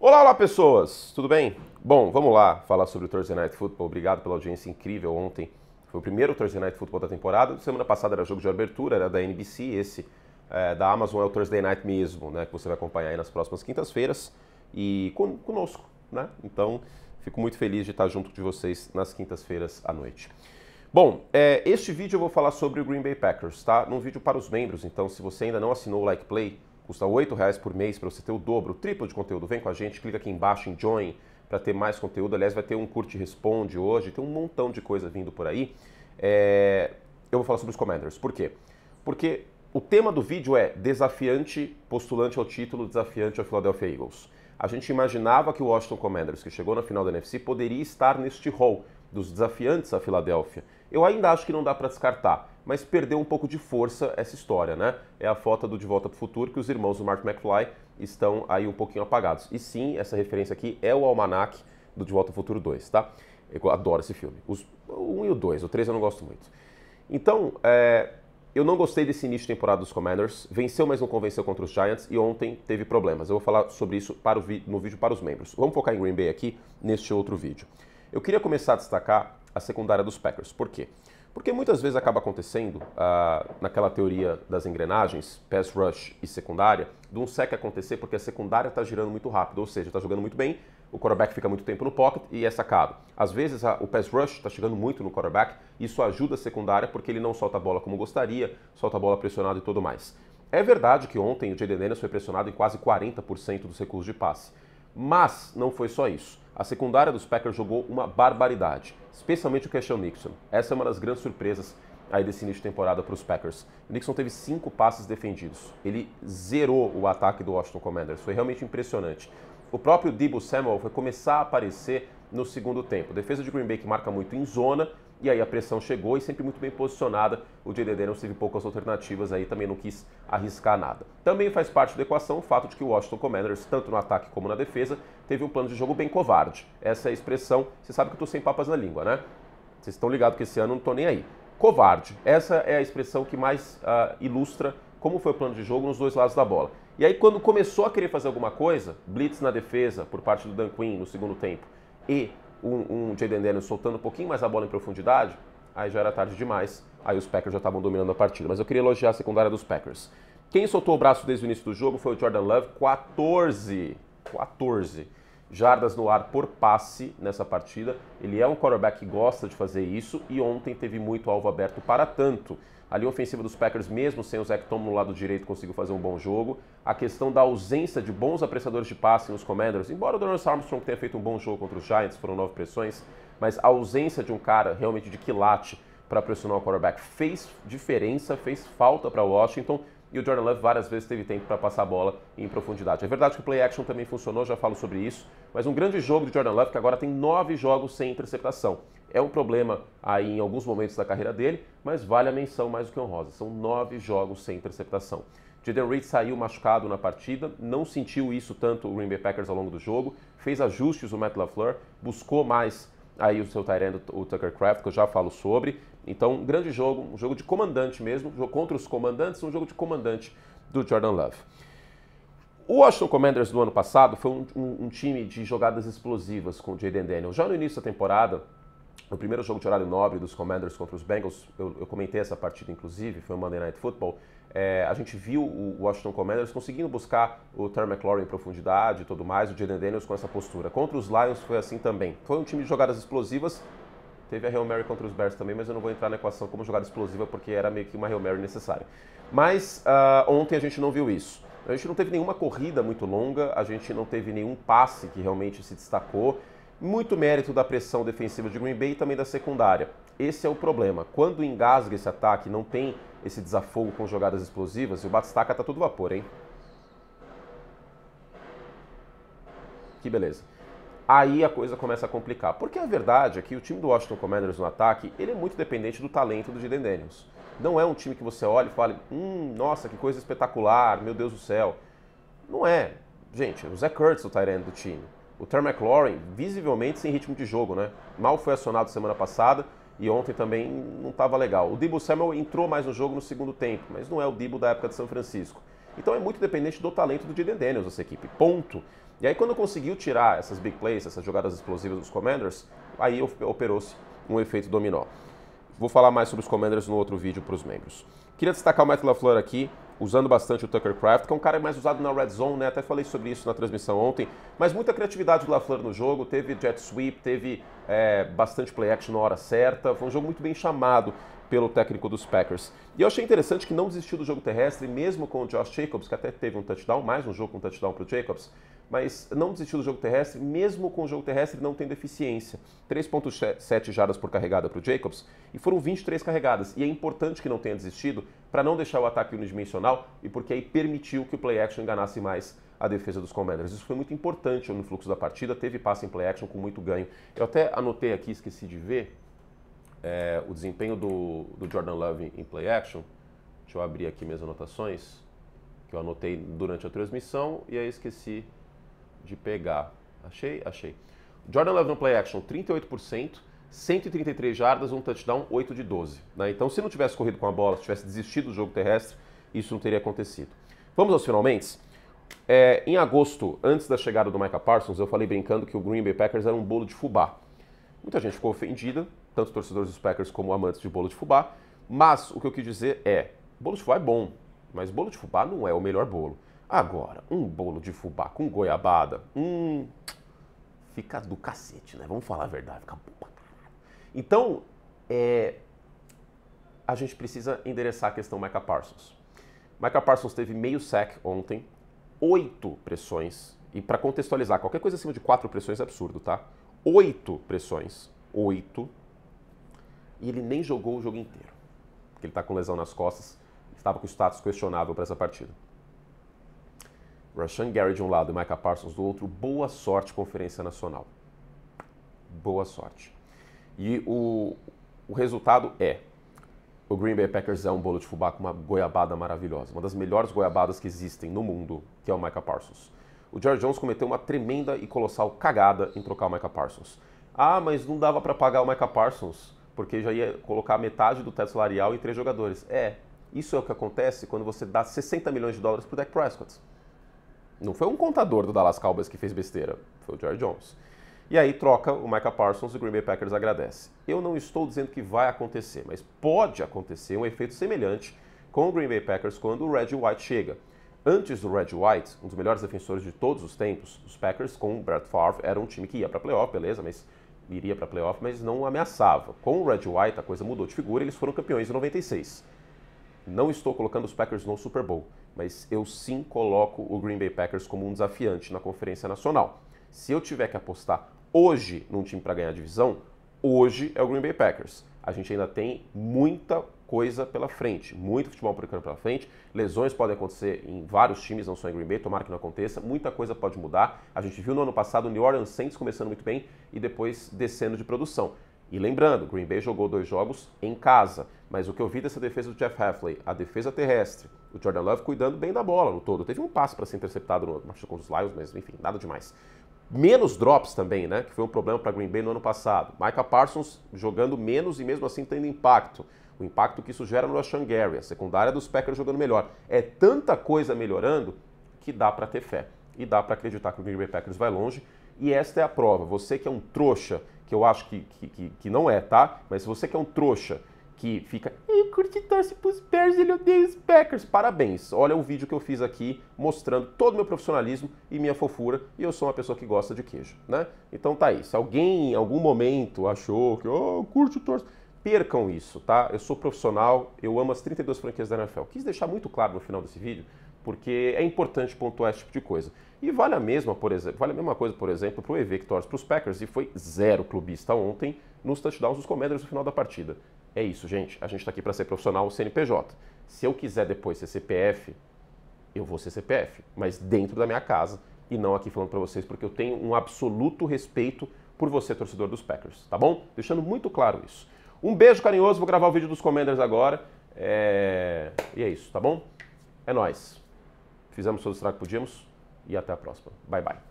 Olá, olá pessoas, tudo bem? Bom, vamos lá falar sobre o Thursday Night Football. Obrigado pela audiência incrível ontem. Foi o primeiro Thursday Night Football da temporada. Semana passada era jogo de abertura, era da NBC. Esse da Amazon é o Thursday Night mesmo, né? Que você vai acompanhar aí nas próximas quintas-feiras e conosco, né? Então, fico muito feliz de estar junto de vocês nas quintas-feiras à noite. Bom, este vídeo eu vou falar sobre o Green Bay Packers, tá? Num vídeo para os membros, então se você ainda não assinou o Like Play, custa R$8 por mês para você ter o dobro, o triplo de conteúdo. Vem com a gente, clica aqui embaixo em Join para ter mais conteúdo. Aliás, vai ter um Curte e Responde hoje, tem um montão de coisa vindo por aí. Eu vou falar sobre os Commanders. Por quê? Porque o tema do vídeo é desafiante, postulante ao título, desafiante ao Philadelphia Eagles. A gente imaginava que o Washington Commanders, que chegou na final da NFC, poderia estar neste hall dos desafiantes à Filadélfia. Eu ainda acho que não dá para descartar, mas perdeu um pouco de força essa história, né? É a foto do De Volta para o Futuro, que os irmãos do Mark McFly estão aí um pouquinho apagados. E sim, essa referência aqui é o Almanac do De Volta para o Futuro 2, tá? Eu adoro esse filme. O 1 e o 2, o 3 eu não gosto muito. Então, eu não gostei desse início de temporada dos Commanders. Venceu, mas não convenceu contra os Giants e ontem teve problemas. Eu vou falar sobre isso no vídeo para os membros. Vamos focar em Green Bay aqui neste outro vídeo. Eu queria começar a destacar a secundária dos Packers. Por quê? Porque muitas vezes acaba acontecendo, naquela teoria das engrenagens, pass rush e secundária, de um sec acontecer porque a secundária está girando muito rápido, ou seja, está jogando muito bem, o quarterback fica muito tempo no pocket e é sacado. Às vezes o pass rush está chegando muito no quarterback, isso ajuda a secundária porque ele não solta a bola como gostaria, solta a bola pressionada e tudo mais. É verdade que ontem o Jayden Daniels foi pressionado em quase 40% dos recursos de passe, mas não foi só isso. A secundária dos Packers jogou uma barbaridade, especialmente o Keshon Nixon. Essa é uma das grandes surpresas aí desse início de temporada para os Packers. O Nixon teve 5 passes defendidos. Ele zerou o ataque do Washington Commanders. Foi realmente impressionante. O próprio Deebo Samuel foi começar a aparecer no segundo tempo. Defesa de Green Bay que marca muito em zona, e aí a pressão chegou e sempre muito bem posicionada. O Jayden Daniels teve poucas alternativas aí, também não quis arriscar nada. Também faz parte da equação o fato de que o Washington Commanders, tanto no ataque como na defesa, teve um plano de jogo bem covarde. Essa é a expressão, você sabe que eu tô sem papas na língua, né? Vocês estão ligados que esse ano eu não tô nem aí. Covarde, essa é a expressão que mais ilustra como foi o plano de jogo nos dois lados da bola. E aí quando começou a querer fazer alguma coisa, blitz na defesa por parte do Dan Quinn no segundo tempo e um Jayden Daniels soltando um pouquinho mais a bola em profundidade, aí já era tarde demais, aí os Packers já estavam dominando a partida. Mas eu queria elogiar a secundária dos Packers. Quem soltou o braço desde o início do jogo foi o Jordan Love, 14 jardas no ar por passe nessa partida. Ele é um quarterback que gosta de fazer isso e ontem teve muito alvo aberto para tanto. A linha ofensiva dos Packers, mesmo sem o Zach Tom no lado direito, conseguiu fazer um bom jogo. A questão da ausência de bons apressadores de passe nos Commanders, embora o Dorance Armstrong tenha feito um bom jogo contra os Giants, foram 9 pressões, mas a ausência de um cara realmente de quilate para pressionar o quarterback fez diferença, fez falta para Washington, e o Jordan Love várias vezes teve tempo para passar a bola em profundidade. É verdade que o play action também funcionou, já falo sobre isso, mas um grande jogo de Jordan Love que agora tem 9 jogos sem interceptação. É um problema aí em alguns momentos da carreira dele, mas vale a menção mais do que honrosa. São 9 jogos sem interceptação. Jaden Reed saiu machucado na partida, não sentiu isso tanto o Green Bay Packers ao longo do jogo, fez ajustes o Matt LaFleur, buscou mais aí o seu tight end, o Tucker Kraft, que eu já falo sobre. Então, um grande jogo, um jogo de comandante mesmo, jogo contra os comandantes, um jogo de comandante do Jordan Love. O Washington Commanders do ano passado foi um time de jogadas explosivas com o Jayden Daniels. Já no início da temporada, no primeiro jogo de horário nobre dos Commanders contra os Bengals, eu comentei essa partida inclusive, foi o Monday Night Football, a gente viu o Washington Commanders conseguindo buscar o Terry McLaurin em profundidade e tudo mais, o Jayden Daniels com essa postura. Contra os Lions foi assim também. Foi um time de jogadas explosivas, teve a Hail Mary contra os Bears também, mas eu não vou entrar na equação como jogada explosiva porque era meio que uma Hail Mary necessária. Mas ontem a gente não viu isso. A gente não teve nenhuma corrida muito longa, a gente não teve nenhum passe que realmente se destacou. Muito mérito da pressão defensiva de Green Bay e também da secundária. Esse é o problema. Quando engasga esse ataque, não tem esse desafogo com jogadas explosivas, e o Batistaca tá todo vapor, hein? Que beleza. Aí a coisa começa a complicar. Porque a verdade é que o time do Washington Commanders no ataque, ele é muito dependente do talento do Jayden Daniels. Não é um time que você olha e fale, nossa, que coisa espetacular, meu Deus do céu. Não é. Gente, o Zach Ertz, o tight end do time. O Terry McLaurin, visivelmente sem ritmo de jogo, né? Mal foi acionado semana passada e ontem também não estava legal. O Deebo Samuel entrou mais no jogo no segundo tempo, mas não é o Deebo da época de São Francisco. Então é muito dependente do talento do Jaden Daniels, essa equipe, ponto. E aí quando conseguiu tirar essas big plays, essas jogadas explosivas dos Commanders, aí operou-se um efeito dominó. Vou falar mais sobre os Commanders no outro vídeo para os membros. Queria destacar o Matt LaFleur aqui, usando bastante o Tucker Kraft, que é um cara mais usado na red zone, né? Até falei sobre isso na transmissão ontem, mas muita criatividade do LaFleur no jogo, teve jet sweep, teve bastante play action na hora certa, foi um jogo muito bem chamado pelo técnico dos Packers. E eu achei interessante que não desistiu do jogo terrestre, mesmo com o Josh Jacobs, que até teve um touchdown, mais um jogo com touchdown para o Jacobs, mas não desistiu do jogo terrestre, mesmo com o jogo terrestre não tendo eficiência. 3.7 jardas por carregada para o Jacobs e foram 23 carregadas. E é importante que não tenha desistido para não deixar o ataque unidimensional e porque aí permitiu que o play action enganasse mais a defesa dos Commanders. Isso foi muito importante no fluxo da partida, teve passe em play action com muito ganho. Eu até anotei aqui, esqueci de ver, o desempenho do Jordan Love em play action. Deixa eu abrir aqui minhas anotações, que eu anotei durante a transmissão e aí esqueci de pegar. Achei. Jordan Love no play action, 38%, 133 jardas, um touchdown, 8 de 12. Né? Então, se não tivesse corrido com a bola, se tivesse desistido do jogo terrestre, isso não teria acontecido. Vamos aos finalmente? Em agosto, antes da chegada do Micah Parsons, eu falei brincando que o Green Bay Packers era um bolo de fubá. Muita gente ficou ofendida, tanto torcedores dos Packers como amantes de bolo de fubá, mas o que eu quis dizer bolo de fubá é bom, mas bolo de fubá não é o melhor bolo. Agora, um bolo de fubá com goiabada, fica do cacete, né? Vamos falar a verdade, fica bom pra caralho. Então, a gente precisa endereçar a questão Micah Parsons. Micah Parsons teve meio sack ontem, 8 pressões, e para contextualizar, qualquer coisa acima de 4 pressões é absurdo, tá? 8 pressões, 8, e ele nem jogou o jogo inteiro, porque ele tá com lesão nas costas, estava com status questionável para essa partida. Rashan Gary de um lado e Micah Parsons do outro, boa sorte Conferência Nacional. Boa sorte. E o resultado o Green Bay Packers é um bolo de fubá com uma goiabada maravilhosa, uma das melhores goiabadas que existem no mundo, que é o Micah Parsons. O Jerry Jones cometeu uma tremenda e colossal cagada em trocar o Micah Parsons. Mas não dava para pagar o Micah Parsons, porque já ia colocar metade do teto salarial em 3 jogadores. Isso é o que acontece quando você dá 60 milhões de dólares pro Dak Prescott. Não foi um contador do Dallas Cowboys que fez besteira, foi o Jerry Jones. E aí troca o Micah Parsons e o Green Bay Packers agradece. Eu não estou dizendo que vai acontecer, mas pode acontecer um efeito semelhante com o Green Bay Packers quando o Reggie White chega. Antes do Reggie White, um dos melhores defensores de todos os tempos, os Packers com o Brett Favre era um time que ia para playoff, beleza, mas iria para playoff, mas não ameaçava. Com o Reggie White a coisa mudou de figura, eles foram campeões em 96. Não estou colocando os Packers no Super Bowl, mas eu sim coloco o Green Bay Packers como um desafiante na Conferência Nacional. Se eu tiver que apostar hoje num time para ganhar a divisão, hoje é o Green Bay Packers. A gente ainda tem muita coisa pela frente, muito futebol americano pela frente, lesões podem acontecer em vários times, não só em Green Bay, tomara que não aconteça, muita coisa pode mudar. A gente viu no ano passado o New Orleans Saints começando muito bem e depois descendo de produção. E lembrando, Green Bay jogou 2 jogos em casa, mas o que eu vi dessa defesa do Jeff Hafley, a defesa terrestre, o Jordan Love cuidando bem da bola no todo. Teve um passe para ser interceptado no match com os Lions, mas enfim, nada demais. Menos drops também, né, que foi um problema para Green Bay no ano passado. Micah Parsons jogando menos e mesmo assim tendo impacto. O impacto que isso gera no Rashan Gary, a secundária dos Packers jogando melhor. É tanta coisa melhorando que dá para ter fé. E dá para acreditar que o Green Bay Packers vai longe. E esta é a prova. Você que é um trouxa, que eu acho que não é, tá? Mas se você que é um trouxa que fica, eu curto e torce pros Bears, ele odeia os Packers. Parabéns. Olha o vídeo que eu fiz aqui mostrando todo o meu profissionalismo e minha fofura. E eu sou uma pessoa que gosta de queijo, né? Então tá aí. Se alguém em algum momento achou que, curte e torce, percam isso, tá? Eu sou profissional, eu amo as 32 franquias da NFL. Quis deixar muito claro no final desse vídeo, porque é importante pontuar esse tipo de coisa. E vale a mesma coisa, por exemplo, para o EV que torce para os Packers e foi 0 clubista ontem nos touchdowns dos Commanders no final da partida. É isso, gente. A gente está aqui para ser profissional CNPJ. Se eu quiser depois ser CPF, eu vou ser CPF, mas dentro da minha casa e não aqui falando para vocês, porque eu tenho um absoluto respeito por você, torcedor dos Packers, tá bom? Deixando muito claro isso. Um beijo carinhoso, vou gravar o vídeo dos Commanders agora. E é isso, tá bom? É nóis. Fizemos todo o estrago que podíamos e até a próxima. Bye, bye.